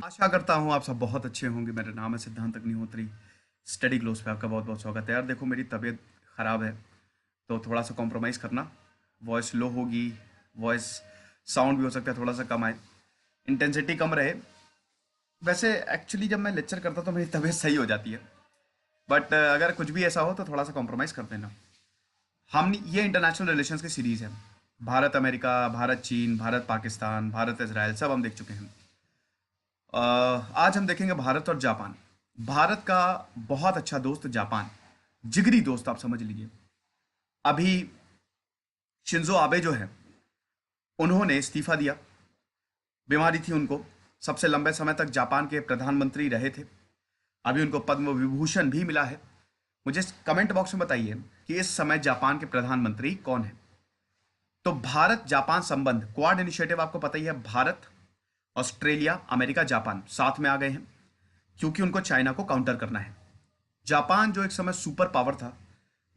आशा करता हूँ आप सब बहुत अच्छे होंगे। मेरा नाम है सिद्धांत अग्निहोत्री। स्टडी ग्लोस पे आपका बहुत बहुत स्वागत है। यार देखो, मेरी तबीयत ख़राब है तो थोड़ा सा कॉम्प्रोमाइज़ करना। वॉइस लो होगी, वॉइस साउंड भी हो सकता है थोड़ा सा कम आए, इंटेंसिटी कम रहे। वैसे एक्चुअली जब मैं लेक्चर करता तो मेरी तबीयत सही हो जाती है, बट अगर कुछ भी ऐसा हो तो थोड़ा सा कॉम्प्रोमाइज़ कर देना। हम ये इंटरनेशनल रिलेशंस की सीरीज़ है। भारत अमेरिका, भारत चीन, भारत पाकिस्तान, भारत इसराइल सब हम देख चुके हैं। आज हम देखेंगे भारत और जापान। भारत का बहुत अच्छा दोस्त जापान, जिगरी दोस्त आप समझ लीजिए। अभी शिंजो आबे जो है, उन्होंने इस्तीफा दिया। बीमारी थी उनको, सबसे लंबे समय तक जापान के प्रधानमंत्री रहे थे। अभी उनको पद्म विभूषण भी मिला है। मुझे कमेंट बॉक्स में बताइए कि इस समय जापान के प्रधानमंत्री कौन है। तो भारत जापान संबंध क्वाड इनिशिएटिव आपको पता ही है। भारत, ऑस्ट्रेलिया, अमेरिका, जापान साथ में आ गए हैं क्योंकि उनको चाइना को काउंटर करना है। जापान जो एक समय सुपर पावर था,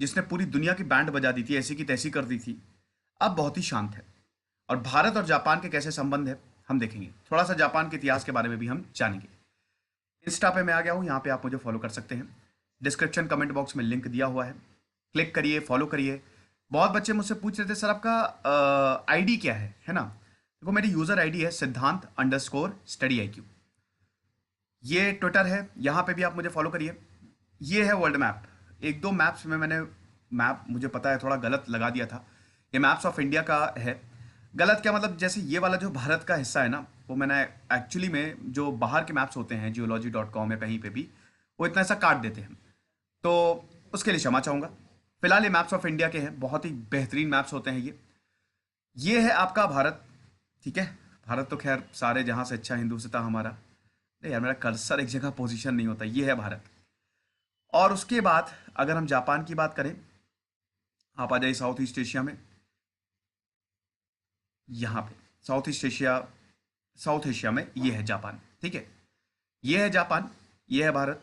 जिसने पूरी दुनिया की बैंड बजा दी थी, ऐसी की तैसी कर दी थी, अब बहुत ही शांत है। और भारत और जापान के कैसे संबंध है हम देखेंगे। थोड़ा सा जापान के इतिहास के बारे में भी हम जानेंगे। इंस्टा पे मैं आ गया हूँ, यहाँ पे आप मुझे फॉलो कर सकते हैं। डिस्क्रिप्शन कमेंट बॉक्स में लिंक दिया हुआ है, क्लिक करिए, फॉलो करिए। बहुत बच्चे मुझसे पूछ रहे थे सर आपका आईडी क्या है ना। देखो, मेरी यूजर आईडी है सिद्धांत अंडरस्कोर स्टडी IQ। ये ट्विटर है, यहाँ पे भी आप मुझे फॉलो करिए। ये है वर्ल्ड मैप। एक दो मैप्स में मैंने मैप, मुझे पता है थोड़ा गलत लगा दिया था। ये मैप्स ऑफ इंडिया का है। गलत क्या मतलब, जैसे ये वाला जो भारत का हिस्सा है ना, वो मैंने एक्चुअली में जो बाहर के मैप्स होते हैं geology.com या कहीं पे भी, वो इतना ऐसा काट देते हैं, तो उसके लिए क्षमा चाहूँगा। फिलहाल ये मैप्स ऑफ इंडिया के हैं, बहुत ही बेहतरीन मैप्स होते हैं ये है आपका भारत। ठीक है, भारत तो खैर सारे जहाँ से अच्छा हिंदुस्तान हमारा। नहीं यार, मेरा कर्सर एक जगह पोजीशन नहीं होता। ये है भारत। और उसके बाद अगर हम जापान की बात करें, आप आ जाइए साउथ ईस्ट एशिया में। यहाँ पे साउथ एशिया में ये है जापान। ठीक है, ये है जापान, ये है भारत,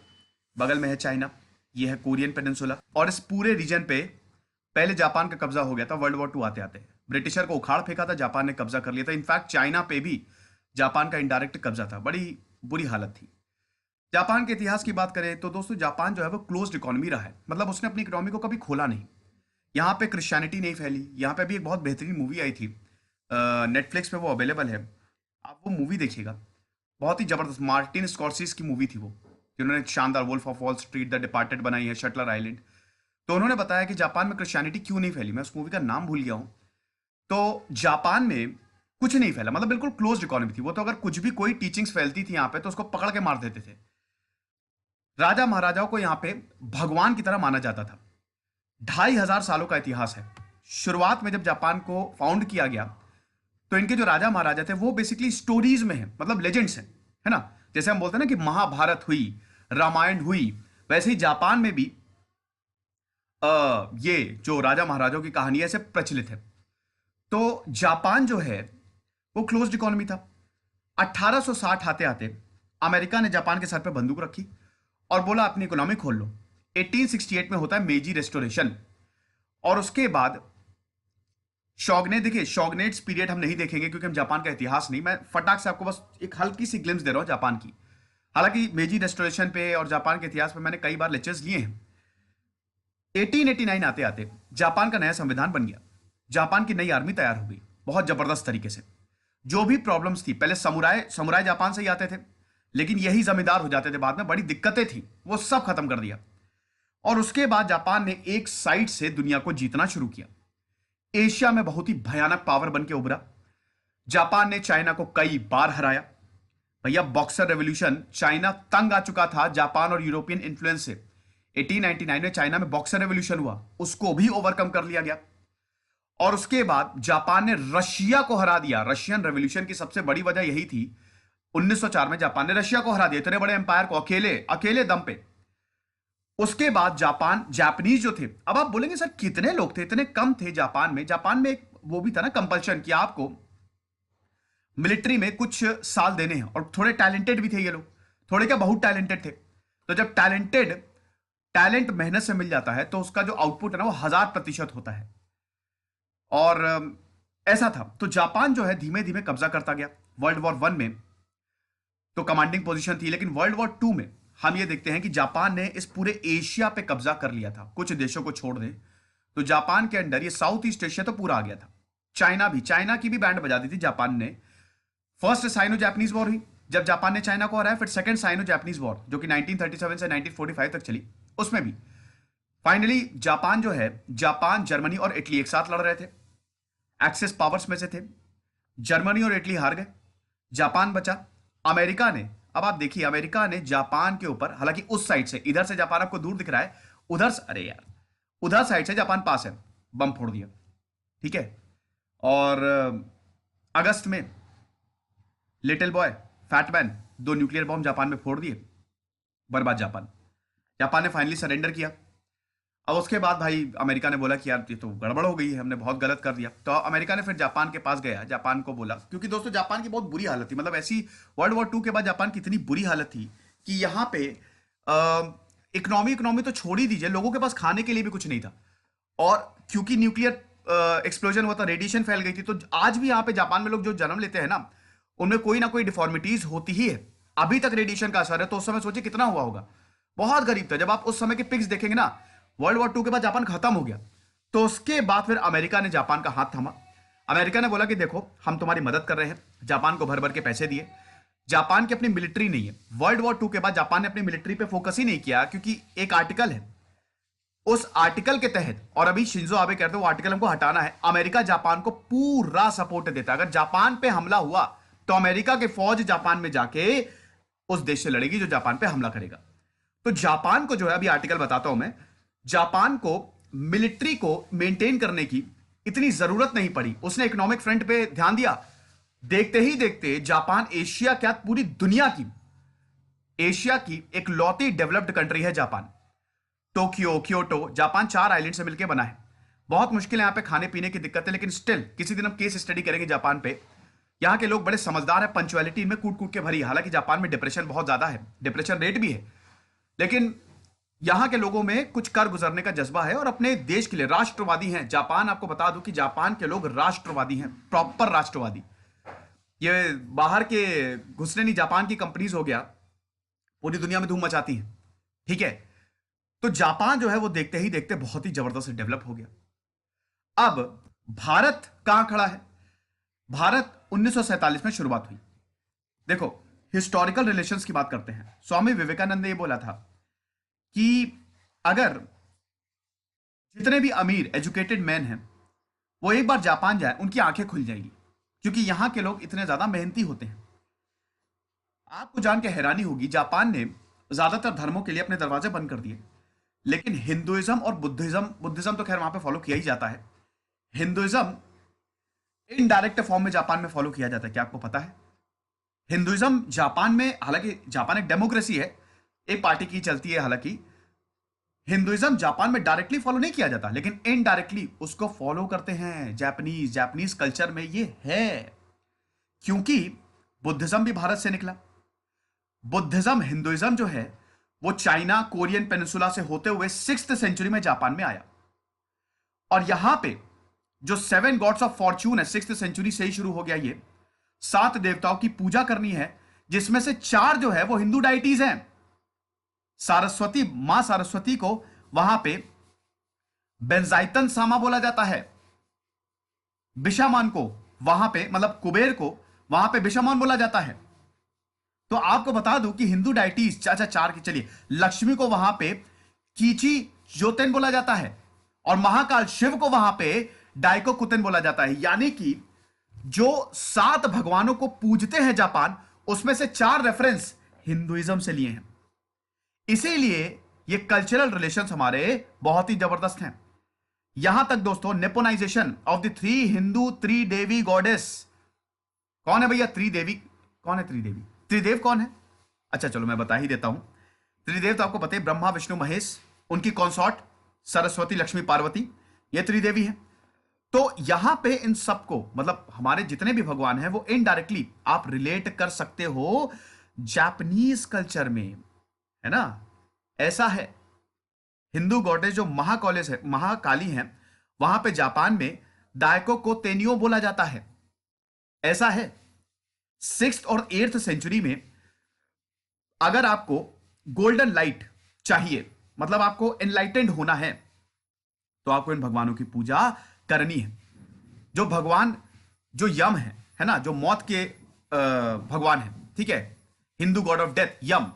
बगल में है चाइना, ये है कोरियन पेनिनसुला। और इस पूरे रीजन पे पहले जापान का कब्जा हो गया था वर्ल्ड वॉर 2 आते आते। ब्रिटिशर को उखाड़ फेंका था, जापान ने कब्जा कर लिया था। इनफैक्ट चाइना पे भी जापान का इनडायरेक्ट कब्जा था। बड़ी बुरी हालत थी। जापान के इतिहास की बात करें तो दोस्तों, जापान जो है वो क्लोज्ड इकोनॉमी रहा है। मतलब उसने अपनी इकोनॉमी को कभी खोला नहीं। यहाँ पे क्रिश्चियनिटी नहीं फैली। यहाँ पे भी एक बहुत बेहतरीन मूवी आई थी, नेटफ्लिक्स पे वो अवेलेबल है, आप वो मूवी देखिएगा। बहुत ही जबरदस्त मार्टिन स्कॉर्सिस की मूवी थी वो, जिन्होंने शानदार Wolf of Wall Street, the Departed बनाई है, शटलर आइलैंड। तो उन्होंने बताया कि जापान में क्रिश्चियनिटी क्यों नहीं फैली। मैं उस मूवी का नाम भूल गया हूँ। तो जापान में कुछ नहीं फैला, मतलब बिल्कुल क्लोज्ड इकोनॉमी थी वो। तो अगर कुछ भी कोई टीचिंग्स फैलती थी यहाँ पे तो उसको पकड़ के मार देते थे। राजा महाराजाओं को यहाँ पे भगवान की तरह माना जाता था। 2500 सालों का इतिहास है। शुरुआत में जब जापान को फाउंड किया गया तो इनके जो राजा महाराजा थे वो बेसिकली स्टोरीज में है, मतलब लेजेंड्स हैं, है ना। जैसे हम बोलते हैं ना कि महाभारत हुई, रामायण हुई, वैसे ही जापान में भी ये जो राजा महाराजाओं की कहानी है से प्रचलित है। तो जापान जो है वो क्लोज्ड इकोनॉमी था। 1860 आते आते अमेरिका ने जापान के सर पे बंदूक रखी और बोला अपनी इकोनॉमी खोल लो। 1868 में होता है मेजी रेस्टोरेशन। और उसके बाद शॉगने, देखिए शॉगनेट्स पीरियड हम नहीं देखेंगे क्योंकि हम जापान का इतिहास नहीं, मैं फटाक से आपको बस एक हल्की सी ग्लिम्स दे रहा हूं जापान की। हालांकि मेजी रेस्टोरेशन पे और जापान के इतिहास पे मैंने कई बार लेक्चर्स लिए हैं। 1889 आते आते जापान का नया संविधान बन गया। जापान की नई आर्मी तैयार हो गई बहुत जबरदस्त तरीके से। जो भी प्रॉब्लम्स थी, पहले समुराय समुराय जापान से ही आते थे, लेकिन यही जमींदार हो जाते थे बाद में, बड़ी दिक्कतें थी, वो सब खत्म कर दिया। और उसके बाद जापान ने एक साइड से दुनिया को जीतना शुरू किया। एशिया में बहुत ही भयानक पावर बन के उभरा। जापान ने चाइना को कई बार हराया। भैया बॉक्सर रेवोल्यूशन, चाइना तंग आ चुका था जापान और यूरोपियन इन्फ्लुएंस से। 1899 में चाइना में बॉक्सर रेवोल्यूशन हुआ, उसको भी ओवरकम कर लिया गया। और उसके बाद जापान ने रशिया को हरा दिया। रशियन रेवोल्यूशन की सबसे बड़ी वजह यही थी। 1904 में जापान ने रशिया को हरा दिया, इतने बड़े एम्पायर को अकेले अकेले दम पे। उसके बाद जापान, जापानीज जो थे, अब आप बोलेंगे सर कितने लोग थे, इतने कम थे जापान में। जापान में एक वो भी था ना कंपल्शन कि आपको मिलिट्री में कुछ साल देने हैं। और थोड़े टैलेंटेड भी थे ये लोग, थोड़े क्या बहुत टैलेंटेड थे। तो जब टैलेंट मेहनत से मिल जाता है तो उसका जो आउटपुट है ना वो 1000% होता है। और ऐसा था। तो जापान जो है धीमे धीमे कब्जा करता गया। वर्ल्ड वॉर 1 में तो कमांडिंग पोजीशन थी। लेकिन वर्ल्ड वॉर टू में हम ये देखते हैं कि जापान ने इस पूरे एशिया पे कब्जा कर लिया था, कुछ देशों को छोड़ दें तो जापान के अंडर ये साउथ ईस्ट एशिया तो पूरा आ गया था। चाइना की भी बैंड बजा दी थी जापान ने। फर्स्ट साइनो जापानीज वॉर हुई जब जापान ने चाइना को हराया, फिर सेकंड साइनो जापानीज वॉर जो कि 1937 से 1945 तक चली, उसमें भी फाइनली जापान जो है, जापान जर्मनी और इटली एक साथ लड़ रहे थे, एक्सेस पावर्स में से थे। जर्मनी और इटली हार गए, जापान बचा। अमेरिका ने, अब आप देखिए, अमेरिका ने जापान के ऊपर, हालांकि उस साइड से, इधर से जापान आपको दूर दिख रहा है, उधर से, अरे यार, उधर साइड से जापान पास है, बम फोड़ दिया। ठीक है। और अगस्त में Little Boy, Fat Man, 2 nuclear bomb Japan में फोड़ दिए, बर्बाद जापान। जापान ने फाइनली सरेंडर किया। अब उसके बाद भाई अमेरिका ने बोला कि यार ये तो गड़बड़ हो गई है, हमने बहुत गलत कर दिया। तो अमेरिका ने फिर जापान के पास गया, जापान को बोला, क्योंकि दोस्तों जापान की बहुत बुरी हालत थी, मतलब ऐसी वर्ल्ड वॉर टू के बाद जापान की इतनी बुरी हालत थी कि यहाँ पे इकोनॉमी तो छोड़ ही दीजिए, लोगों के पास खाने के लिए भी कुछ नहीं था। और क्योंकि न्यूक्लियर एक्सप्लोजन हुआ था, रेडिएशन फैल गई थी, तो आज भी यहाँ पे जापान में लोग जो जन्म लेते हैं ना, उनमें कोई ना कोई डिफॉर्मिटीज होती ही है। अभी तक रेडिएशन का असर है। तो उस समय सोचिए कितना हुआ होगा, बहुत गरीब था। जब आप उस समय के पिक्स देखेंगे ना, वर्ल्ड वॉर टू के बाद जापान खत्म हो गया। तो उसके बाद फिर अमेरिका ने जापान का हाथ थामा। अमेरिका ने बोला कि देखो हम तुम्हारी मदद कर रहे हैं, जापान को भर भर के पैसे दिए। जापान की अपनी मिलिट्री नहीं है। वर्ल्ड वॉर टू के बाद जापान ने अपनी मिलिट्री पे फोकस ही नहीं किया, क्योंकि एक आर्टिकल है, उस आर्टिकल के तहत, और अभी शिंजो आबे कहते हैं वो आर्टिकल हमको हटाना है, अमेरिका जापान को पूरा सपोर्ट देता है। अगर जापान पे हमला हुआ तो अमेरिका की फौज जापान में जाके उस देश से लड़ेगी जो जापान पे हमला करेगा। तो जापान को जो है, अभी आर्टिकल बताता हूं मैं, जापान को मिलिट्री को मेंटेन करने की इतनी जरूरत नहीं पड़ी। उसने इकोनॉमिक फ्रंट पे ध्यान दिया। देखते ही देखते जापान एशिया, क्या पूरी दुनिया की, एशिया की एक लौती डेवलप्ड कंट्री है Japan. Tokyo, Kyoto, Japan 4 island से मिलकर बना है। बहुत मुश्किल है यहाँ पे खाने पीने की दिक्कत है, लेकिन स्टिल किसी दिन हम केस स्टडी करेंगे जापान पे। यहाँ के लोग बड़े समझदार है, पंचुअलिटी इनमें कूट कूट के भरी है। हालांकि जापान में डिप्रेशन बहुत ज्यादा है, डिप्रेशन रेट भी है, लेकिन यहाँ के लोगों में कुछ कर गुजरने का जज्बा है और अपने देश के लिए राष्ट्रवादी हैं। जापान, आपको बता दूं कि जापान के लोग राष्ट्रवादी हैं, प्रॉपर राष्ट्रवादी। ये बाहर के घुसने नहीं, जापान की कंपनीज हो गया, पूरी दुनिया में धूम मचाती हैं। ठीक है। तो जापान जो है वो देखते ही देखते बहुत ही जबरदस्त डेवलप हो गया। अब भारत कहां खड़ा है? भारत 1947 में शुरुआत हुई। देखो, हिस्टोरिकल रिलेशंस की बात करते हैं। स्वामी विवेकानंद ने यह बोला था कि अगर जितने भी अमीर एजुकेटेड मैन हैं वो एक बार जापान जाए, उनकी आंखें खुल जाएगी, क्योंकि यहां के लोग इतने ज्यादा मेहनती होते हैं। आपको जान के हैरानी होगी, जापान ने ज्यादातर धर्मों के लिए अपने दरवाजे बंद कर दिए, लेकिन हिंदुइज्म और बुद्धिज्म तो खैर वहां पे फॉलो किया ही जाता है। हिंदुइज्म इनडायरेक्ट फॉर्म में जापान में फॉलो किया जाता है, क्या आपको पता है? हिंदुइज्म जापान में, हालांकि जापान एक डेमोक्रेसी है, एक पार्टी की चलती है, हालांकि हिंदुइज्म जापान में डायरेक्टली फॉलो नहीं किया जाता, लेकिन इनडायरेक्टली उसको फॉलो करते हैं जापानीज कल्चर में ये है। क्योंकि बुद्धिज्म भी भारत से निकला। बुद्धिज्म, हिंदुइज्म जो है वो चाइना, कोरियन पेनिनसुला से होते हुए 6th सेंचुरी में जापान में आया। और यहां पे जो 7 गॉड्स ऑफ फॉर्च्यून है, 6th सेंचुरी से ही शुरू हो गया। ये 7 देवताओं की पूजा करनी है, जिसमें से 4 जो है वो हिंदू डाइटीज हैं। सारस्वती, मां सारस्वती को वहां पे बेंजाइतन सामा बोला जाता है। बिशामान को वहां पे, मतलब कुबेर को वहां पे बिशामान बोला जाता है। तो आपको बता दूं कि हिंदू डाइटीज, चाचा 4 की, चलिए, लक्ष्मी को वहां पे कीची जोतेन बोला जाता है, और महाकाल शिव को वहां पे डाइको कुतेन बोला जाता है। यानी कि जो 7 भगवानों को पूजते हैं जापान, उसमें से 4 रेफरेंस हिंदुइज्म से लिए हैं। इसीलिए ये कल्चरल रिलेशंस हमारे बहुत ही जबरदस्त हैं। यहां तक दोस्तों, नेपोनाइजेशन ऑफ द 3 हिंदू त्रिदेवी गॉडेस। कौन है भैया त्रिदेवी? कौन है त्रिदेवी? त्रिदेव कौन है? अच्छा चलो मैं बता ही देता हूं। त्रिदेव तो आपको पता है, ब्रह्मा विष्णु महेश, उनकी कॉन्सॉर्ट सरस्वती लक्ष्मी पार्वती, ये त्रिदेवी है। तो यहां पे इन सबको, मतलब हमारे जितने भी भगवान हैं, वो इनडायरेक्टली आप रिलेट कर सकते हो जापानीज कल्चर में, है ना? ऐसा है। हिंदू गॉडेस जो महाकालेस है, महाकाली है, वहां पे जापान में दायको को तेनियो बोला जाता है। ऐसा है। 6th और 8th सेंचुरी में अगर आपको गोल्डन लाइट चाहिए, मतलब आपको एनलाइटेंड होना है, तो आपको इन भगवानों की पूजा करनी है। जो भगवान, जो यम है ना, जो मौत के भगवान है, ठीक है, हिंदू गॉड ऑफ डेथ यम,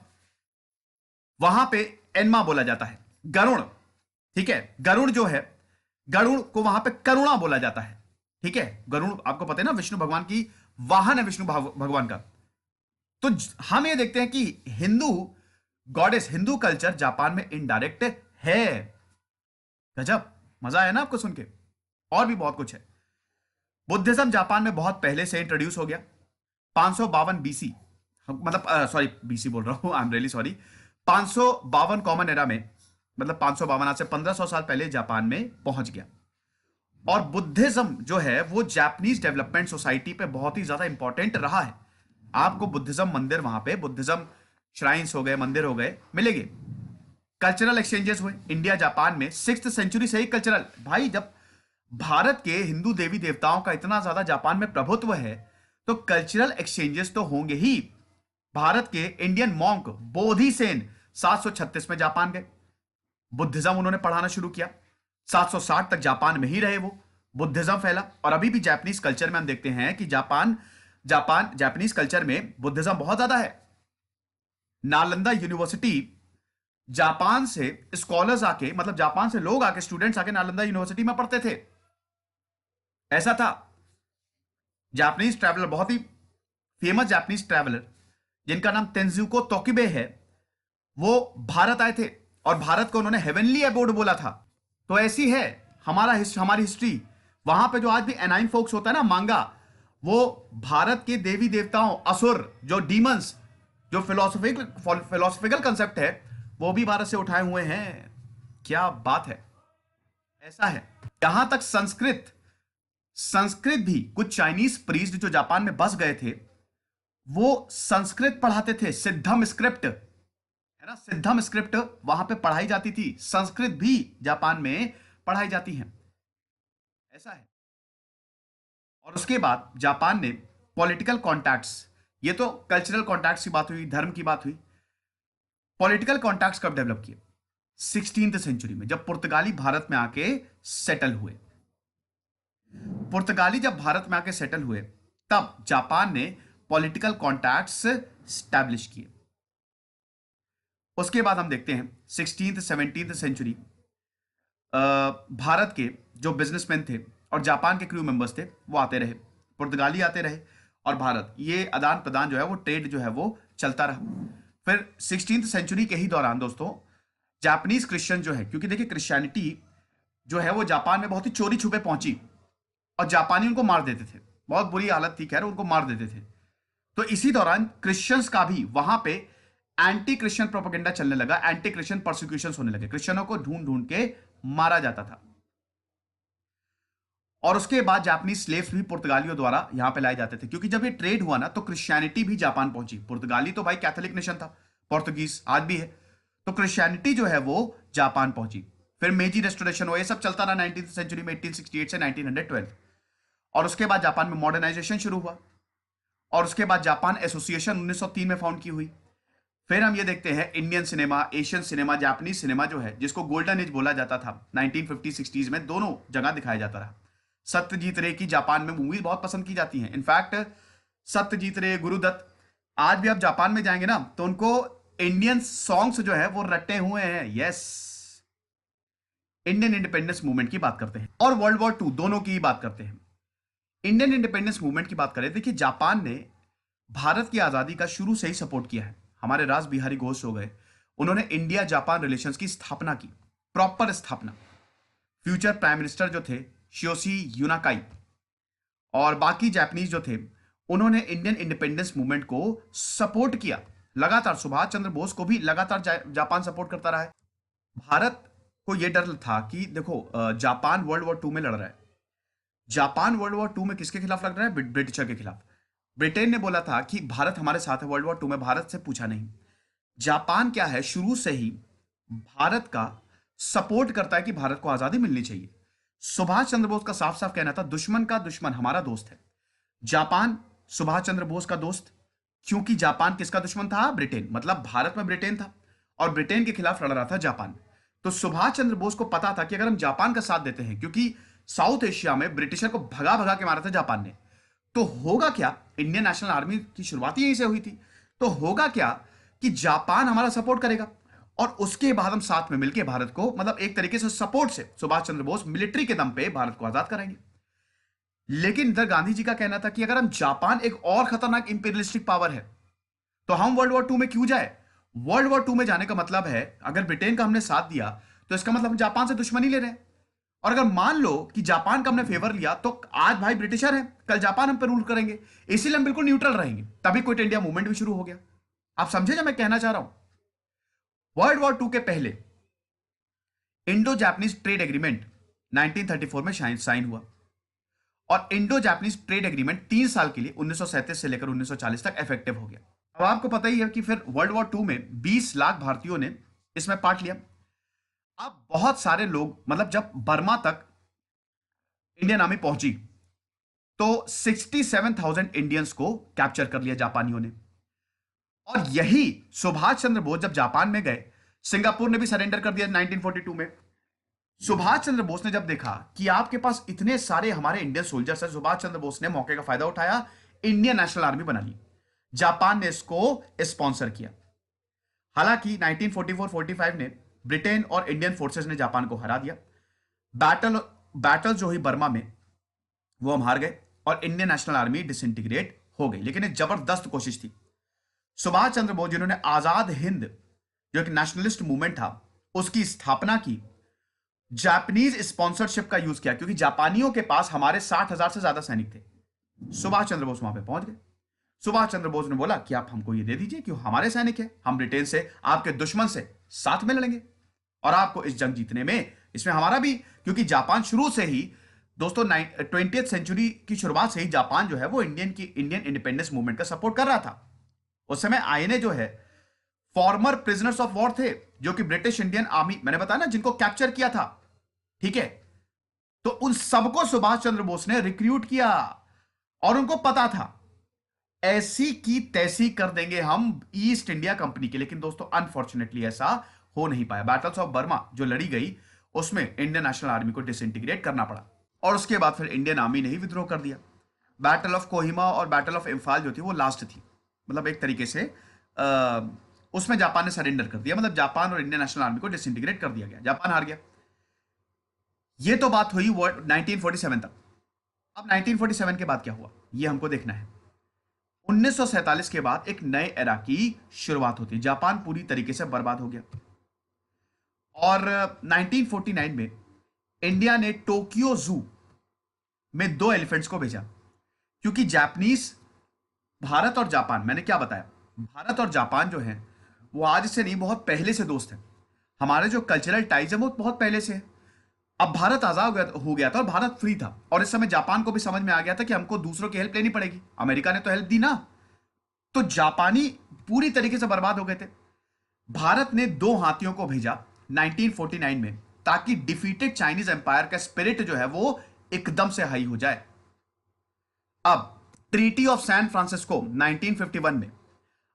वहां पे एन्मा बोला जाता है। गरुण, ठीक है, गरुड़ जो है, गरुड़ को वहां पे करुणा बोला जाता है, ठीक है। गरुड़ आपको पता है ना, विष्णु भगवान की वाहन है, विष्णु भगवान का। तो हम ये देखते हैं कि Hindu goddess, Hindu culture Japan में इनडायरेक्ट है। गजब, मजा आया ना आपको सुन के। और भी बहुत कुछ है। बुद्धिज्म जापान में बहुत पहले से इंट्रोड्यूस हो गया, 552 बीसी, मतलब सॉरी बीसी बोल रहा हूं, I am really sorry, 552 common era में, मतलब 552 आज से 1500 साल पहले जापान में पहुंच गया। और बुद्धिज्म जो है वो जापानीज डेवलपमेंट सोसाइटी पे बहुत ही ज्यादा इंपॉर्टेंट रहा है। आपको बुद्धिज्म मंदिर, वहां पे बुद्धिज्म श्राइन्स हो गए, मंदिर हो गए, मिलेंगे। कल्चरल एक्सचेंजेस हुए इंडिया जापान में 6th सेंचुरी से ही। कल्चरल, भाई जब भारत के हिंदू देवी देवताओं का इतना ज्यादा जापान में प्रभुत्व है, तो कल्चरल एक्सचेंजेस तो होंगे ही। भारत के इंडियन मॉन्क बोधिसेन 736 में जापान गए, बुद्धिज्म उन्होंने पढ़ाना शुरू किया। 760 तक जापान में ही रहे वो, बुद्धिज्म फैला। और अभी भी जापानीज कल्चर में हम देखते हैं कि जापानीज कल्चर में बुद्धिज्म बहुत ज्यादा है। नालंदा यूनिवर्सिटी, जापान से स्कॉलर्स आके, मतलब जापान से लोग आके, स्टूडेंट्स आके नालंदा यूनिवर्सिटी में पढ़ते थे। ऐसा था। जापानीज ट्रैवलर, बहुत ही फेमस जापानीज ट्रैवलर जिनका नाम तेंजुको तोकिबे है, वो भारत आए थे और भारत को उन्होंने हेवनली अबोर्ड बोला था। तो ऐसी है हमारी हिस्ट्री। वहां पे जो आज भी एनाइन फोक्स होता है ना, मांगा, वो भारत के देवी देवताओं, असुर, जो डीमंस, जो फिलोसफिकल कंसेप्ट है, वो भी भारत से उठाए हुए हैं। क्या बात है, ऐसा है। यहां तक संस्कृत भी, कुछ चाइनीज प्रीस्ट जो जापान में बस गए थे, वो संस्कृत पढ़ाते थे। सिद्धम स्क्रिप्ट है ना, सिद्धम स्क्रिप्ट वहां पे पढ़ाई जाती थी। संस्कृत भी जापान में पढ़ाई जाती है, ऐसा है। और उसके बाद जापान ने पॉलिटिकल कॉन्टैक्ट्स, ये तो कल्चरल कॉन्टैक्ट्स की बात हुई, धर्म की बात हुई। पॉलिटिकल कॉन्टैक्ट्स कब डेवलप किए? 16th सेंचुरी में, जब पुर्तगाली भारत में आके सेटल हुए। पुर्तगाली जब भारत में आके सेटल हुए, तब जापान ने पॉलिटिकल कॉन्टैक्ट्स स्टैब्लिश किए। उसके बाद हम देखते हैं 16th 17th सेंचुरी, भारत के जो बिजनेसमैन थे और जापान के क्रू मेंबर्स थे, वो आते रहे, पुर्तगाली आते रहे और भारत, ये आदान प्रदान जो है, वो ट्रेड जो है वो चलता रहा। फिर 16th सेंचुरी के ही दौरान दोस्तों, जापानीज क्रिश्चियन जो है, क्योंकि देखिए क्रिश्चियनिटी जो है वो जापान में बहुत ही चोरी छुपे पहुंची और जापानी उनको मार देते थे। बहुत बुरी हालत थी, खैर, उनको मार देते थे। तो इसी दौरान क्रिश्चियंस का भी वहां पे एंटी क्रिश्चियन प्रोपेगेंडा चलने लगा, एंटी क्रिश्चियन प्रोसिक्यूशंस होने लगे, क्रिश्चियनों को ढूंढ ढूंढ के मारा जाता था। और उसके बाद जापानीज स्लेव्स भी पुर्तगालियों द्वारा यहां पे लाए जाते थे, क्योंकि जब ये ट्रेड हुआ ना, तो क्रिश्चियनिटी भी जापान पहुंची। पुर्तगाली तो भाई कैथोलिक नेशन था, पोर्तुगीज आज भी है, तो क्रिश्चियनिटी जो है वो जापान पहुंची। फिर मेजी रेस्टोरेशन हुआ, ये सब चलता रहा 19th सेंचुरी में, 1868 से 1912। और उसके बाद जापान में मॉडर्नाइजेशन शुरू हुआ, और उसके बाद जापान एसोसिएशन 1903 में फाउंड की हुई। फिर हम ये देखते हैं Indian cinema, Asian cinema, Japanese cinema जो है, जिसको गोल्डन एज बोला जाता था, 1950-60s में दोनों जगह दिखाया जाता रहा। सत्यजीत रे की जापान में मूवी बहुत पसंद की जाती हैं। इनफैक्ट सत्यजीत रे, गुरुदत्त, आज भी आप जापान में जाएंगे ना, तो उनको इंडियन सॉन्ग्स जो है वो रटे हुए हैं। यस, इंडियन इंडिपेंडेंस मूवमेंट की बात करते हैं और वर्ल्ड वॉर 2 दोनों की बात करते हैं। इंडियन इंडिपेंडेंस मूवमेंट की बात करें, देखिए जापान ने भारत की आजादी का शुरू से ही सपोर्ट किया है। हमारे राज बिहारी घोष हो गए, उन्होंने इंडिया जापान रिलेशंस की स्थापना की, प्रॉपर स्थापना। फ्यूचर प्राइम मिनिस्टर जो थे शियोशी यूनाकाई, और बाकी जापानीज जो थे, उन्होंने इंडियन इंडिपेंडेंस मूवमेंट को सपोर्ट किया लगातार। सुभाष चंद्र बोस को भी लगातार जापान सपोर्ट करता रहा है। भारत को यह डर था कि देखो, जापान वर्ल्ड वॉर 2 में लड़ रहा है। जापान वर्ल्ड वॉर 2 में किसके खिलाफ लड़ रहा है? ब्रिटिशर के खिलाफ। ब्रिटेन ने बोला था कि भारत हमारे साथ है वर्ल्ड वॉर 2 में, भारत से पूछा नहीं। जापान क्या है, शुरू से ही भारत का सपोर्ट करता है कि भारत को आजादी मिलनी चाहिए। सुभाष चंद्र बोस का साफ साफ कहना था, दुश्मन का दुश्मन हमारा दोस्त है। जापान सुभाष चंद्र बोस का दोस्त, क्योंकि जापान किसका दुश्मन था? ब्रिटेन। मतलब भारत में ब्रिटेन था और ब्रिटेन के खिलाफ लड़ रहा था जापान। तो सुभाष चंद्र बोस को पता था कि अगर हम जापान का साथ देते हैं, क्योंकि साउथ एशिया में ब्रिटिशर को भगा भगा के मारा था जापान ने, तो होगा क्या? इंडियन नेशनल आर्मी की शुरुआत ही यहीं से हुई थी। तो होगा क्या कि जापान हमारा सपोर्ट करेगा और उसके बाद हम साथ में मिलकर भारत को, मतलब एक तरीके से सपोर्ट से सुभाष चंद्र बोस मिलिट्री के दम पे भारत को आजाद कराएंगे। लेकिन इधर गांधी जी का कहना था कि अगर हम, जापान एक और खतरनाक इंपीरियलिस्टिक पावर है, तो हम वर्ल्ड वॉर टू में क्यों जाए? वर्ल्ड वॉर टू में जाने का मतलब है, अगर ब्रिटेन का हमने साथ दिया तो इसका मतलब हम जापान से दुश्मनी ले रहे हैं। और अगर मान लो कि जापान का हमने फेवर लिया, तो आज भाई ब्रिटिशर है, कल जापान हम पे रूल करेंगे, इसीलिए हम बिल्कुल न्यूट्रल रहेंगे। तभी क्विट इंडिया मूवमेंट भी शुरू हो गया। आप समझे जो मैं कहना चाह रहा हूं? वर्ल्ड वॉर टू के पहले इंडो जापानीज ट्रेड एग्रीमेंट 1934 में साइन हुआ और इंडो जापानीज ट्रेड एग्रीमेंट 3 साल के लिए 1937 से लेकर 1940 तक इफेक्टिव हो गया। अब आपको पता ही है कि फिर वर्ल्ड वॉर टू में 20 लाख भारतीयों ने इसमें पार्ट लिया। अब बहुत सारे लोग, मतलब जब बर्मा तक इंडियन आर्मी पहुंची तो 67,000 इंडियंस को कैप्चर कर लिया जापानियों ने। और यही सुभाष चंद्र बोस जब जापान में गए, सिंगापुर ने भी सरेंडर कर दिया 1942 में। सुभाष चंद्र बोस ने जब देखा कि आपके पास इतने सारे हमारे इंडियन सोल्जर्स हैं, सुभाष चंद्र बोस ने मौके का फायदा उठाया, इंडियन नेशनल आर्मी बना ली। जापान ने इसको स्पॉन्सर किया। हालांकि 1944-45 ने ब्रिटेन और इंडियन फोर्सेस ने जापान को हरा दिया। बैटल जो हुई बर्मा में, वो हम हार गए और इंडियन नेशनल आर्मी डिसइंटीग्रेट हो गई। लेकिन एक जबरदस्त कोशिश थी। सुभाष चंद्र बोस जिन्होंने आजाद हिंद, जो एक नेशनलिस्ट मूवमेंट था, उसकी स्थापना की, जापानीज स्पॉन्सरशिप का यूज किया, क्योंकि जापानियों के पास हमारे 60,000 से ज्यादा सैनिक थे। सुभाष चंद्र बोस वहां पे पहुंच गए। सुभाष चंद्र बोस ने बोला कि आप हमको ये दे दीजिए कि हमारे सैनिक है, हम ब्रिटेन से, आपके दुश्मन से साथ में लड़ेंगे और आपको इस जंग जीतने में, इसमें हमारा भी, क्योंकि जापान शुरू से ही दोस्तों 20th सेंचुरी की शुरुआत से ही जापान जो है वो इंडियन इंडिपेंडेंस मूवमेंट का सपोर्ट कर रहा था। उस समय आईएनए जो है फॉर्मर प्रिजनर्स ऑफ वॉर थे, जो कि ब्रिटिश इंडियन आर्मी, मैंने बताया ना, जिनको कैप्चर किया था, ठीक है। तो उन सबको सुभाष चंद्र बोस ने रिक्रूट किया और उनको पता था ऐसी की तैसी कर देंगे हम ईस्ट इंडिया कंपनी के। लेकिन दोस्तों अनफॉर्चुनेटली ऐसा हो नहीं पाया। बैटल्स ऑफ बर्मा जो लड़ी गई, उसमें इंडियन नेशनल आर्मी को डिसइंटीग्रेट करना पड़ा और उसके बाद फिर इंडियन आर्मी ने ही विद्रोह कर दिया। बैटल ऑफ कोहिमा और बैटल ऑफ इम्फाल जो थी वो लास्ट थी, मतलब एक तरीके से उसमें जापान ने सरेंडर कर दिया, मतलब जापान और इंडियन नेशनल आर्मी को डिसइंटीग्रेट कर दिया गया, जापान हार गया। ये तो बात हुई 1947 तक। अब 1947 के बाद क्या हुआ ये हमको देखना है। 1947 के बाद एक नए एरा की शुरुआत होती है। जापान पूरी तरीके से बर्बाद हो गया और 1949 में इंडिया ने टोक्यो जू में 2 एलिफेंट्स को भेजा, क्योंकि जापानीज, भारत और जापान, मैंने क्या बताया, भारत और जापान जो है वो आज से नहीं, बहुत पहले से दोस्त हैं। हमारे जो कल्चरल टाइज है वो बहुत पहले से है। अब भारत आजाद हो गया था और भारत फ्री था और इस समय जापान को भी समझ में आ गया था कि हमको दूसरों की हेल्प लेनी पड़ेगी। अमेरिका ने तो हेल्प दी ना, तो जापानी पूरी तरीके से बर्बाद हो गए थे। भारत ने 2 हाथियों को भेजा 1949 में, ताकि डिफीटेड चाइनीज एम्पायर का स्पिरिट जो है वो एकदम से हाई हो जाए। अब ट्रीटी ऑफ सैन फ्रांसिस्को 1951 में,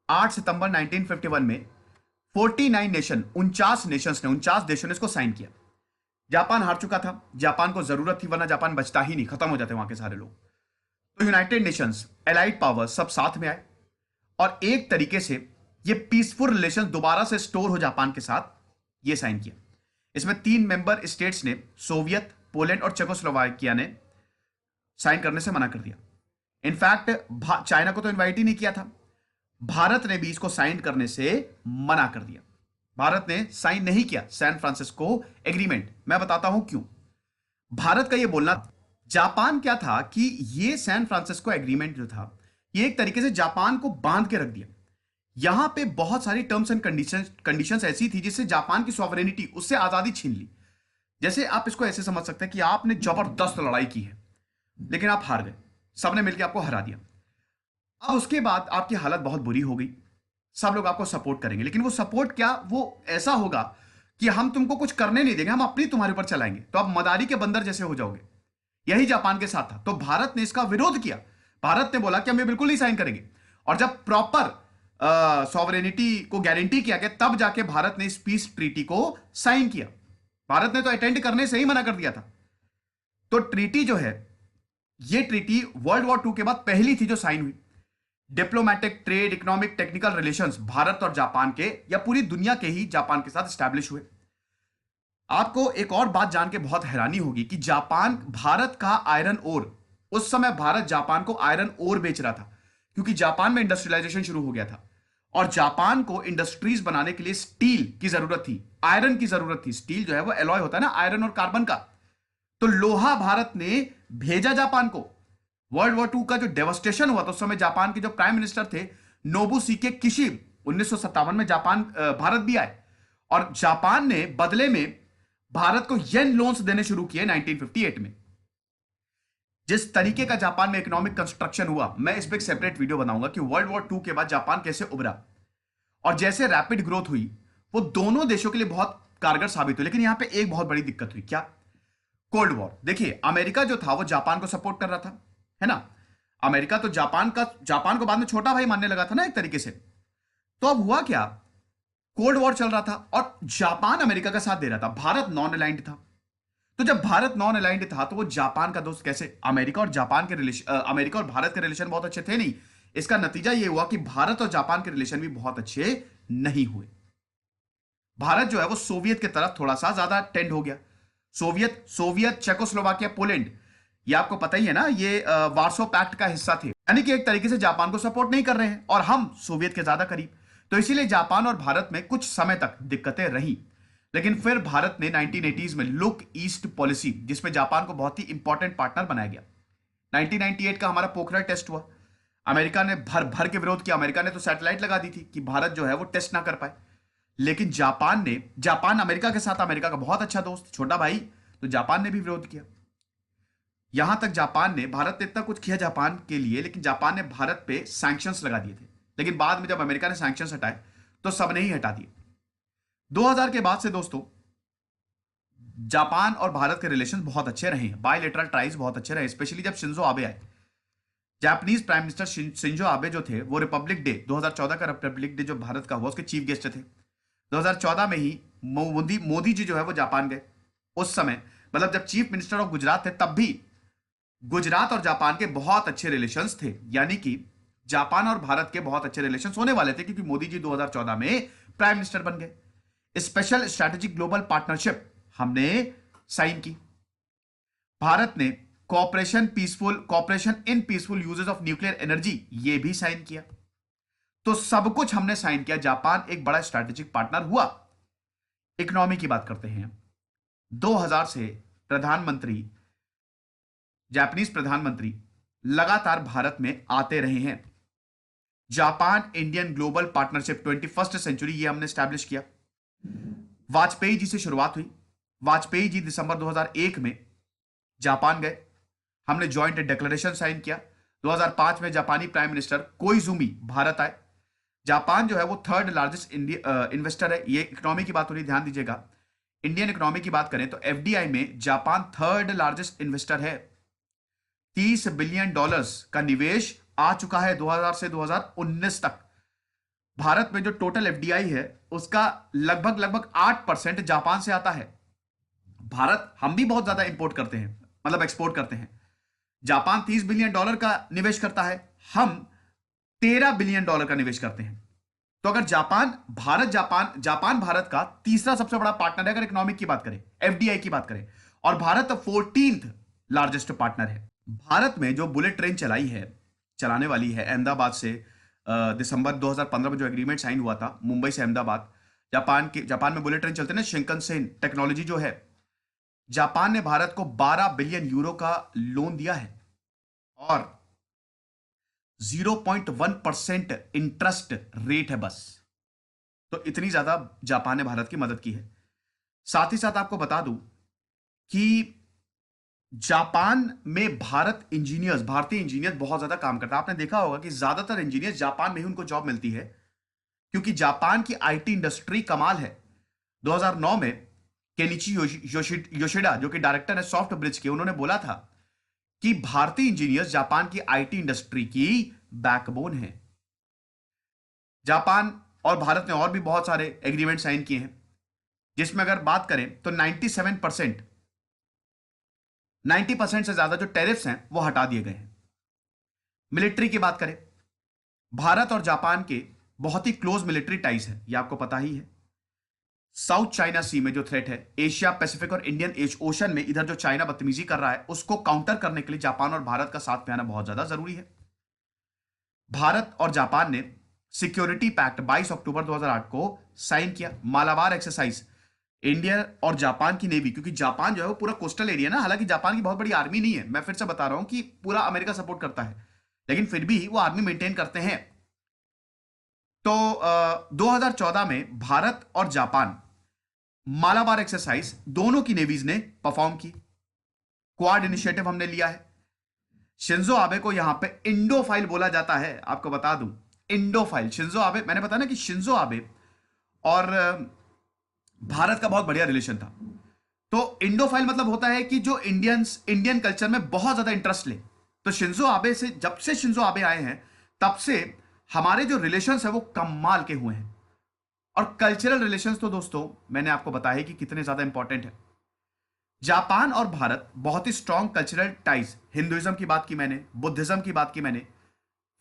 8 सितंबर 1951 में 49 नेशन, 49 नेशंस ने, 49 देशों ने इसको साइन किया। जापान हार चुका था, जापान को जरूरत थी, वरना जापान बचता ही नहीं, खत्म हो जाते वहां के सारे लोग। तो यूनाइटेड नेशंस, एलाइड पावर सब साथ में आए और एक तरीके से ये पीसफुल रिलेशन दोबारा से स्टोर हो जापान के साथ, ये साइन किया। इसमें 3 मेंबर स्टेट्स ने, सोवियत, पोलैंड और चेकोस्लोवाकिया ने साइन करने से मना कर दिया। इनफैक्ट चाइना को तो इनवाइट ही नहीं किया था। भारत ने भी इसको साइन करने से मना कर दिया। भारत ने साइन नहीं किया सैन फ्रांसिस्को एग्रीमेंट। मैं बताता हूं क्यों। भारत का यह बोलना, जापान क्या था कि ये सैन फ्रांसिस्को एग्रीमेंट जो था, ये एक तरीके से जापान को बांध के रख दिया। यहां पे बहुत सारी टर्म्स एंड कंडीशंस ऐसी थी जिससे जापान की सॉवरेनिटी, उससे आजादी छीन ली। जैसे आप इसको ऐसे समझ सकते हैं कि आपने जबरदस्त लड़ाई की है लेकिन आप हार गए, सबने मिलकर आपको हरा दिया। अब उसके बाद आपकी हालत बहुत बुरी हो गई, सब लोग आपको सपोर्ट करेंगे, लेकिन वो सपोर्ट क्या, वो ऐसा होगा कि हम तुमको कुछ करने नहीं देंगे, हम अपनी तुम्हारे ऊपर चलाएंगे, तो आप मदारी के बंदर जैसे हो जाओगे। यही जापान के साथ था। तो भारत ने इसका विरोध किया। भारत ने बोला कि हम ये बिल्कुल नहीं साइन करेंगे और जब प्रॉपर सॉवरेनिटी को गारंटी किया गया तब जाके भारत ने इस पीस ट्रीटी को साइन किया। भारत ने तो अटेंड करने से ही मना कर दिया था। तो ट्रीटी जो है, ये ट्रीटी वर्ल्ड वॉर टू के बाद पहली थी जो साइन हुई। Diplomatic, trade, economic, technical relations Bharat और जापान के या पूरी दुनिया के ही जापान के साथ स्टैब्लिश हुए। आपको एक और बात जान के बहुत हैरानी होगी कि जापान भारत का आयरन ओर, उस समय भारत जापान को आयरन ओर बेच रहा था क्योंकि जापान में इंडस्ट्रियलाइजेशन शुरू हो गया था और जापान को इंडस्ट्रीज बनाने के लिए स्टील की जरूरत थी, आयरन की जरूरत थी। स्टील जो है वो एलॉय होता है ना आयरन और कार्बन का। तो लोहा भारत ने भेजा जापान को। वर्ल्ड वॉर टू का जो डेवस्टेशन हुआ तो उस समय जापान के जो प्राइम मिनिस्टर थे नोबुसिके किशी, 1957 में जापान भारत भी आए और जापान ने बदले में भारत को येन लोन्स देने शुरू किए 1958 में। जिस तरीके का जापान में इकोनॉमिक कंस्ट्रक्शन हुआ, मैं इस पर एक सेपरेट वीडियो बनाऊंगा कि वर्ल्ड वॉर टू के बाद जापान कैसे उभरा और जैसे रैपिड ग्रोथ हुई वो दोनों देशों के लिए बहुत कारगर साबित हुई। लेकिन यहां पे एक बहुत बड़ी दिक्कत हुई। क्या? Cold war. देखिए, अमेरिका जो था वो जापान को सपोर्ट कर रहा था, है ना। अमेरिका तो जापान को बाद में छोटा भाई मानने लगा था ना एक तरीके से। तो अब हुआ क्या, कोल्ड वॉर चल रहा था और जापान अमेरिका का साथ दे रहा था, भारत नॉन अलाइंड था। तो जब भारत नॉन अलाइंड था तो वो जापान का दोस्त कैसे? अमेरिका और जापान के रिलेशन, अमेरिका और भारत के रिलेशन बहुत अच्छे थे नहीं। इसका नतीजा ये हुआ कि भारत और जापान के रिलेशन भी बहुत अच्छे नहीं हुए। भारत जो है वो सोवियत की तरफ थोड़ा सा ज्यादा टेंड हो गया। सोवियत चेकोस्लोवाकिया, पोलैंड, ये आपको पता ही है ना, ये वार्सो पैक्ट का हिस्सा थे, यानी कि एक तरीके से जापान को सपोर्ट नहीं कर रहे हैं और हम सोवियत के ज्यादा करीब। तो इसीलिए जापान और भारत में कुछ समय तक दिक्कतें रही। लेकिन फिर भारत ने 1980s में लुक ईस्ट पॉलिसी, जिसमें जापान को बहुत ही इंपॉर्टेंट पार्टनर बनाया गया। 1998 का हमारा पोखरण टेस्ट हुआ, अमेरिका ने भर भर के विरोध किया। अमेरिका ने तो सैटेलाइट लगा दी थी कि भारत जो है वो टेस्ट ना कर पाए। लेकिन जापान अमेरिका के साथ, अमेरिका का बहुत अच्छा दोस्त, छोटा भाई, तो जापान ने भी विरोध किया। यहां तक जापान ने, भारत ने इतना कुछ किया जापान के लिए, लेकिन जापान ने भारत पे सैंक्शंस लगा दिए थे। लेकिन बाद में जब अमेरिका ने सैंक्शंस हटाए तो सबने ही हटा दिए। 2000 के बाद से दोस्तों जापान और भारत के रिलेशन बहुत अच्छे रहे हैं, बायलैटरल टाइज बहुत अच्छे रहे, स्पेशली जब शिंजो आबे आए। Japanese prime minister Shinzo Abe जो थे वो रिपब्लिक डे 2014 का रिपब्लिक डे जो भारत का हुआ उसके चीफ गेस्ट थे। 2014 में ही मोदी जी जो है वो जापान गए। उस समय मतलब जब चीफ मिनिस्टर ऑफ गुजरात थे तब भी गुजरात और जापान के बहुत अच्छे रिलेशंस थे, यानी कि जापान और भारत के बहुत अच्छे रिलेशंस होने वाले थे क्योंकि मोदी जी 2014 में प्राइम मिनिस्टर बन गए। स्पेशल स्ट्रैटेजिक ग्लोबल पार्टनरशिप हमने साइन की। भारत ने cooperation in peaceful uses of nuclear energy ये भी साइन किया। तो सब कुछ हमने साइन किया। जापान एक बड़ा स्ट्रैटेजिक पार्टनर हुआ। इकोनॉमी की बात करते हैं। 2000 से जापानीज प्रधानमंत्री लगातार भारत में आते रहे हैं। Japan Indian global partnership 21st century ये हमने स्टैब्लिश किया। वाजपेयी जी से शुरुआत हुई। वाजपेयी जी दिसंबर 2001 में जापान गए, हमने जॉइंट डिक्लेरेशन साइन किया। 2005 में जापानी प्राइम मिनिस्टर कोइजुमी भारत आए। जापान जो है वो थर्ड लार्जेस्ट इन्वेस्टर है। ये इकोनॉमी की बात हो रही, ध्यान दीजिएगा। इंडियन इकोनॉमी की बात करें तो एफडीआई में जापान थर्ड लार्जेस्ट इन्वेस्टर है। $30 बिलियन का निवेश आ चुका है 2000 से 2019 तक। भारत में जो टोटल एफडीआई है उसका लगभग 8% जापान से आता है। भारत, हम भी बहुत ज्यादा इंपोर्ट करते हैं, मतलब एक्सपोर्ट करते हैं। जापान $30 बिलियन का निवेश करता है, हम $13 बिलियन का निवेश करते हैं। तो अगर जापान भारत का तीसरा सबसे बड़ा पार्टनर है अगर इकोनॉमिक की बात करें, एफडीआई की बात करें, और भारत 14th लार्जेस्ट पार्टनर है। भारत में जो बुलेट ट्रेन चलाने वाली है अहमदाबाद से, दिसंबर 2015 में जो एग्रीमेंट साइन हुआ था मुंबई से अहमदाबाद, जापान में बुलेट ट्रेन चलते हैं ना, शिंकनसेन टेक्नोलॉजी जो है, जापान ने भारत को 12 बिलियन यूरो का लोन दिया है और 0.1% इंटरेस्ट रेट है बस। तो इतनी ज्यादा जापान ने भारत की मदद की है। साथ ही साथ आपको बता दूं कि जापान में भारतीय इंजीनियर्स बहुत ज्यादा काम करता है। आपने देखा होगा कि ज्यादातर इंजीनियर्स जापान में ही उनको जॉब मिलती है क्योंकि जापान की आईटी इंडस्ट्री कमाल है। 2009 में केनिची योशिडा जो कि डायरेक्टर है सॉफ्ट ब्रिज के, उन्होंने बोला था कि भारतीय इंजीनियर्स जापान की आईटी इंडस्ट्री की बैकबोन है। जापान और भारत ने और भी बहुत सारे एग्रीमेंट साइन किए हैं, जिसमें अगर बात करें तो 97% 90% से ज्यादा जो टैरिफ्स हैं वो हटा दिए गए हैं। मिलिट्री की बात करें, भारत और जापान के बहुत ही क्लोज मिलिट्री टाइज है, ये आपको पता ही है। साउथ चाइना सी में जो थ्रेट है, एशिया पैसिफिक और इंडियन ओशन में इधर जो चाइना बदतमीजी कर रहा है, उसको काउंटर करने के लिए जापान और भारत का साथ में आना बहुत ज्यादा जरूरी है। भारत और जापान ने सिक्योरिटी पैक्ट 22 अक्टूबर 2008 को साइन किया। मालाबार एक्सरसाइज, इंडिया और जापान की नेवी, क्योंकि जापान जो है वो पूरा कोस्टल एरिया ना, हालांकि जापान की बहुत बड़ी आर्मी नहीं है, मैं फिर से बता रहा हूं कि पूरा अमेरिका सपोर्ट करता है, लेकिन फिर भी वो आर्मी मेंटेन करते हैं। तो 2014 में भारत और जापान मालाबार एक्सरसाइज दोनों की नेवीज ने परफॉर्म की। क्वाड इनिशिएटिव हमने लिया है। शिंजो आबे को यहां पे इंडोफाइल बोला जाता है, आपको बता दूं, इंडोफाइल। शिंजो आबे, मैंने बताया ना कि शिंजो आबे और भारत का बहुत बढ़िया रिलेशन था। तो इंडोफाइल मतलब होता है कि जो इंडियन कल्चर में बहुत ज्यादा इंटरेस्ट ले। तो शिंजो आबे से, जब से शिंजो आबे आए हैं, तब से हमारे जो रिलेशंस है वो कमाल के हुए हैं। और कल्चरल रिलेशंस तो दोस्तों मैंने आपको बताया कि कितने ज्यादा इंपॉर्टेंट है। जापान और भारत बहुत ही स्ट्रॉन्ग कल्चरल टाइज, हिंदुइज्म की बात की मैंने, बुद्धिज्म की बात की मैंने।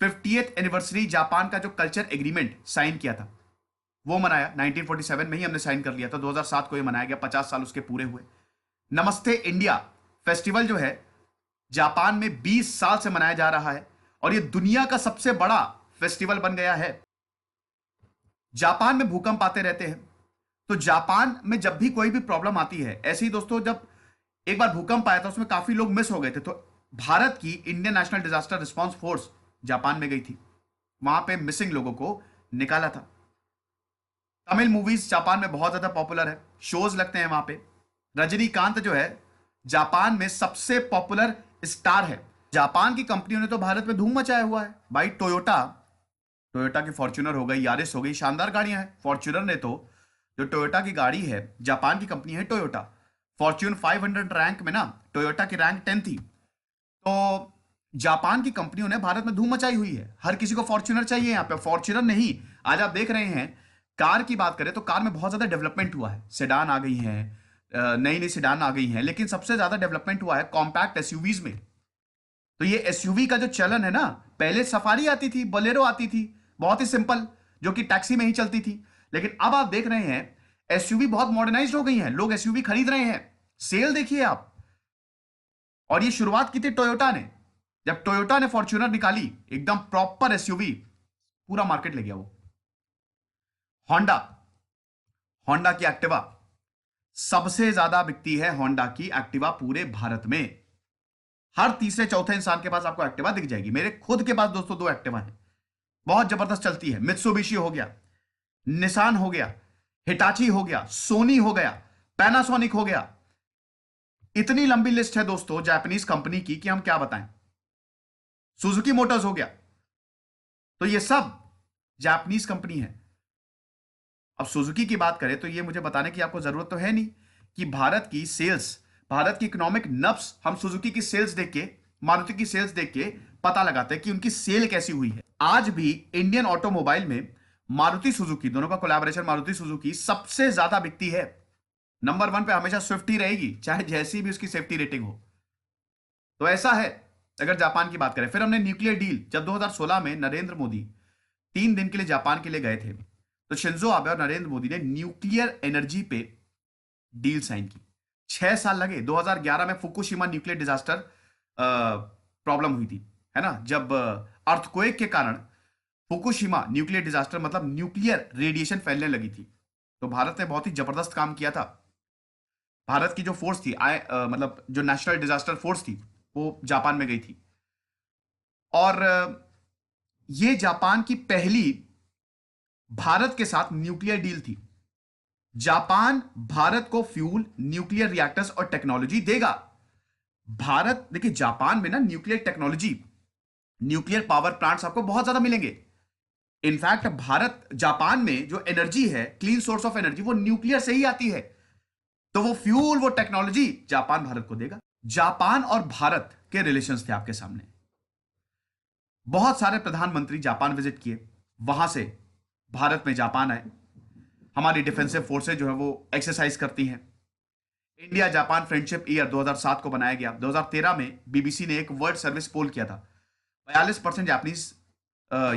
50th एनिवर्सरी जापान का जो कल्चर एग्रीमेंट साइन किया था वो मनाया 1947 में ही हमने साइन कर लिया था, 2007 को ये मनाया गया, 50 साल उसके पूरे हुए। नमस्ते इंडिया फेस्टिवल जो है जापान में 20 साल से मनाया जा रहा है और ये दुनिया का सबसे बड़ा फेस्टिवल बन गया है। जापान में भूकंप आते रहते हैं, तो जापान में जब भी कोई भी प्रॉब्लम आती है, ऐसे ही दोस्तों जब एक बार भूकंप आया था उसमें काफी लोग मिस हो गए थे, तो भारत की Indian national disaster response force Japan में गई थी, वहां पे मिसिंग लोगों को निकाला था। तमिल मूवीज जापान में बहुत ज्यादा पॉपुलर है, शोज लगते हैं वहां पे। रजनीकांत जो है जापान में सबसे पॉपुलर स्टार है। जापान की कंपनियों ने तो भारत में धूम मचाया हुआ है भाई। टोयोटा टोयोटा की फॉर्च्यूनर हो गई, यारिस हो गई, शानदार गाड़ियां हैं। फॉर्च्यूनर ने तो, जो टोयोटा की गाड़ी है, जापान की कंपनी है टोयोटा, फॉर्च्यून 500 रैंक में ना टोयोटा की रैंक 10 थी। तो जापान की कंपनियों ने भारत में धूम मचाई हुई है। हर किसी को फॉर्च्यूनर चाहिए यहाँ पे। फॉर्च्यूनर नहीं, आज आप देख रहे हैं कार की बात करें तो कार में बहुत ज्यादा डेवलपमेंट हुआ है। सेडान आ गई हैं, नई नई सेडान आ गई हैं, लेकिन सबसे ज्यादा डेवलपमेंट हुआ है कॉम्पैक्ट एसयूवीज में। तो ये एसयूवी का जो चलन है ना, पहले सफारी आती थी, बोलेरो आती थी, बहुत ही सिंपल, जो कि टैक्सी में ही चलती थी, लेकिन अब आप देख रहे हैं एसयूवी बहुत मॉडर्नाइज्ड हो गई हैं, लोग एसयूवी खरीद रहे हैं। सेल देखिए आप। और ये शुरुआत की थी टोयोटा ने, जब टोयोटा ने फॉर्च्यूनर निकाली, एकदम प्रॉपर एसयूवी, पूरा मार्केट ले गया वो। होंडा होंडा की एक्टिवा सबसे ज्यादा बिकती है। होंडा की एक्टिवा पूरे भारत में हर तीसरे चौथे इंसान के पास आपको एक्टिवा दिख जाएगी। मेरे खुद के पास दोस्तों 2 एक्टिवा हैं, बहुत जबरदस्त चलती है। मित्सुबिशी हो गया, निसान हो गया, हिटाची हो गया, सोनी हो गया, पैनासोनिक हो गया। इतनी लंबी लिस्ट है दोस्तों जापानीज कंपनी की कि हम क्या बताएं। सुजुकी मोटर्स हो गया, तो ये सब जापानीज कंपनी है। अब सुजुकी की बात करें तो ये मुझे बताने की आपको जरूरत तो है नहीं कि भारत की सेल्स, भारत की इकोनॉमिक नब्स हम सुजुकी की सेल्स देख के, मारुति की सेल्स देख के पता लगाते हैं कि उनकी सेल कैसी हुई है। आज भी इंडियन ऑटोमोबाइल में मारुति सुजुकी, दोनों का कोलैबोरेशन, मारुति सुजुकी सबसे ज्यादा बिकती है। नंबर 1 पे हमेशा स्विफ्ट ही रहेगी, चाहे जैसी भी उसकी सेफ्टी रेटिंग हो। तो ऐसा है। अगर जापान की बात करें, फिर हमने न्यूक्लियर डील, जब 2016 में नरेंद्र मोदी 3 दिन के लिए जापान के लिए गए थे, तो शिंजो आबे और नरेंद्र मोदी ने न्यूक्लियर एनर्जी पे डील साइन की। 6 साल लगे। 2011 में फुकुशिमा न्यूक्लियर डिजास्टर प्रॉब्लम हुई थी, है ना, जब अर्थक्वेक के कारण फुकुशिमा न्यूक्लियर डिजास्टर, मतलब न्यूक्लियर रेडिएशन फैलने लगी थी, तो भारत ने बहुत ही जबरदस्त काम किया था। भारत की जो फोर्स थी, मतलब जो नेशनल डिजास्टर फोर्स थी, वो जापान में गई थी। और ये जापान की पहली भारत के साथ न्यूक्लियर डील थी। जापान भारत को फ्यूल, न्यूक्लियर रिएक्टर्स और टेक्नोलॉजी देगा। भारत, देखिए जापान में ना nuclear technology, nuclear power plants आपको बहुत ज्यादा मिलेंगे। इनफैक्ट भारत, जापान में जो एनर्जी है, क्लीन सोर्स ऑफ एनर्जी, वो न्यूक्लियर से ही आती है। तो वो फ्यूल, वो टेक्नोलॉजी जापान भारत को देगा। जापान और भारत के रिलेशंस थे आपके सामने। बहुत सारे प्रधानमंत्री जापान विजिट किए, वहां से भारत में जापान आए, हमारी डिफेंसिव फोर्सेज जो है वो एक्सरसाइज करती हैं। इंडिया जापान फ्रेंडशिप ईयर 2007 को बनाया गया। 2013 में बीबीसी ने एक वर्ल्ड सर्विस पोल किया था। 42% जापानीज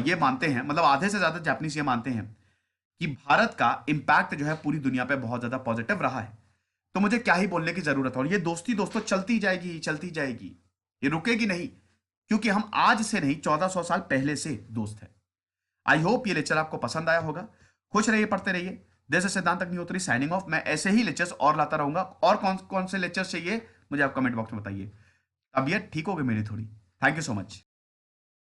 ये मानते हैं, मतलब आधे से ज्यादा जापानीज ये मानते हैं कि भारत का इंपैक्ट जो है पूरी दुनिया पे बहुत ज्यादा पॉजिटिव रहा है। तो मुझे क्या ही बोलने की जरूरत है, और ये दोस्ती दोस्तों चलती जाएगी, चलती जाएगी, ये रुकेगी नहीं, क्योंकि हम आज से नहीं 1400 साल पहले से दोस्त हैं। आई होप ये लेक्चर आपको पसंद आया होगा। खुश रहिए, पढ़ते रहिए। दिस इज सिद्धांत अग्निहोत्री साइनिंग ऑफ। मैं ऐसे ही लेक्चर्स और लाता रहूंगा, और कौन कौन से लेक्चर्स चाहिए मुझे आप कमेंट बॉक्स में बताइए। तबीयत ठीक हो गई मेरी थोड़ी। Thank you so much.